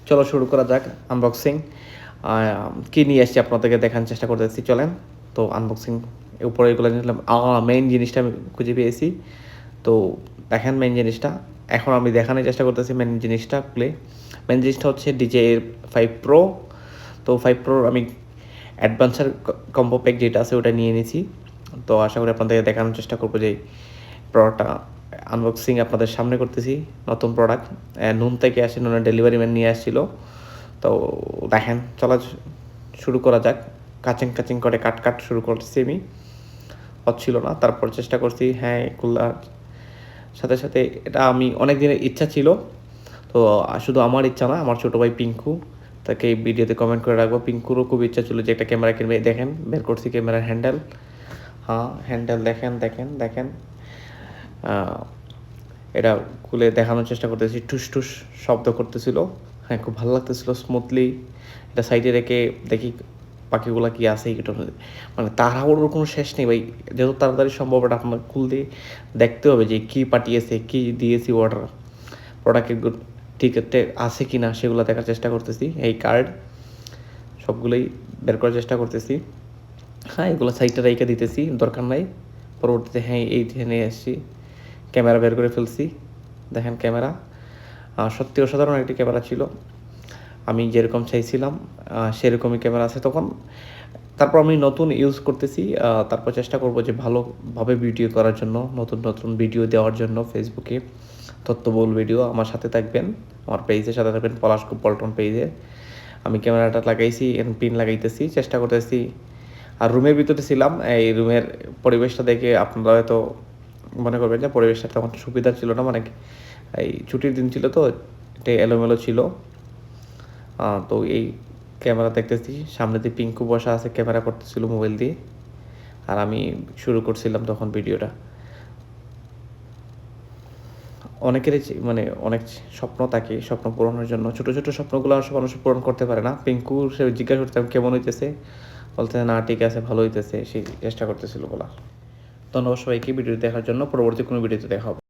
চলো শুরু করা যাক আনবক্সিং। কী নিয়ে এসছি আপনাদেরকে দেখানোর চেষ্টা করতেছি, চলেন। তো আনবক্সিং উপরে এগুলো নিলাম, মেইন জিনিসটা আমি খুঁজে পেয়েছি। তো দেখেন মেইন জিনিসটা, এখন আমি দেখানোর চেষ্টা করতেছি মেইন জিনিসটা খুলে। মেইন জিনিসটা হচ্ছে DJI 5 Pro। তো 5 Pro আমি অ্যাডভান্সার কম্বো প্যাক যেটা আছে ওটা নিয়ে নিয়েছি। তো আশা করি আপনাদেরকে দেখানোর চেষ্টা করবো যে প্রোডাক্টটা আনবক্সিং আপনাদের সামনে করতেছি। নতুন প্রোডাক্ট নুন থেকে আসে, নুনের ডেলিভারি ম্যান নিয়ে আসছিলো। তো দেখেন, চলা শুরু করা যাক। কাচিং করে কাট শুরু করছি আমি, হচ্ছিল না, তারপর চেষ্টা করছি হ্যাঁ খোলার সাথে সাথে। এটা আমি অনেক দিনের ইচ্ছা ছিল। তো শুধু আমার ইচ্ছা না, আমার ছোটো ভাই পিঙ্কু, তাকে এই ভিডিওতে কমেন্ট করে রাখবো। পিঙ্কুরও খুব ইচ্ছা ছিল যে একটা ক্যামেরা কিনবে। দেখেন বের করছি ক্যামেরার হ্যান্ডেল। হ্যাঁ হ্যান্ডেল দেখেন। এটা খুলে দেখানোর চেষ্টা করতেছি, ঠুস ঠুস শব্দ করতেছিল। হ্যাঁ, খুব ভালো লাগতেছিলো স্মুথলি। এটা সাইডে রেখে দেখি পাখিগুলো কি আছে এটা, মানে তাড়াহুড়োর কোনো শেষ নেই ভাই। যত তাড়াতাড়ি সম্ভব এটা আপনার খুলতে দেখতে হবে যে কী পাঠিয়েছে, কী দিয়েছি অর্ডার, প্রোডাক্টের ঠিক আছে কি না সেগুলো দেখার চেষ্টা করতেছি। এই কার্ড সবগুলোই বের করার চেষ্টা করতেছি। হ্যাঁ, এগুলো সাইডটা রেখে দিতেছি, দরকার নাই। পরবর্তীতে হ্যাঁ এই নিয়ে আসছি, ক্যামেরা বের করে ফেলছি। দেখেন ক্যামেরা সত্যি অসাধারণ একটি ক্যামেরা ছিল। আমি যেরকম চাইছিলাম সেরকমই ক্যামেরা আছে তখন। তারপর আমি নতুন ইউজ করতেছি, তারপর চেষ্টা করব যে ভালোভাবে ভিডিও করার জন্য, নতুন ভিডিও দেওয়ার জন্য ফেসবুকে তথ্যবহুল ভিডিও। আমার সাথে থাকবেন, আমার পেজের সাথে থাকবেন, পলাশকুপ পল্টন পেজে। আমি ক্যামেরাটা লাগাইছি, পিন লাগাইতেছি, চেষ্টা করতেছি। আর রুমের ভিতরে ছিলাম, এই রুমের পরিবেশটা দেখে আপনারা হয়তো মনে করবেন যে পরিবেশটা তেমন সুবিধা ছিল না, মানে এই ছুটির দিন ছিল তো এটা এলোমেলো ছিল। তো এই ক্যামেরা দেখতেছি, সামনে দিয়ে পিঙ্কু বসা আছে, ক্যামেরা করতেছিল মোবাইল দিয়ে, আর আমি শুরু করছিলাম তখন ভিডিওটা। অনেকেরই মানে অনেক স্বপ্ন থাকে, স্বপ্ন পূরণের জন্য। ছোটো স্বপ্নগুলো সব মানুষ পূরণ করতে পারে না। পিঙ্কু সে জিজ্ঞাসা করতাম কেমন হইতেছে, বলতে না ঠিক আছে ভালো হইতেছে, সেই চেষ্টা করতেছিল বলা। ধন্যবাদ সবাইকে ভিডিও দেখার জন্য। পরবর্তী কোনো ভিডিওতে দেখা হবে।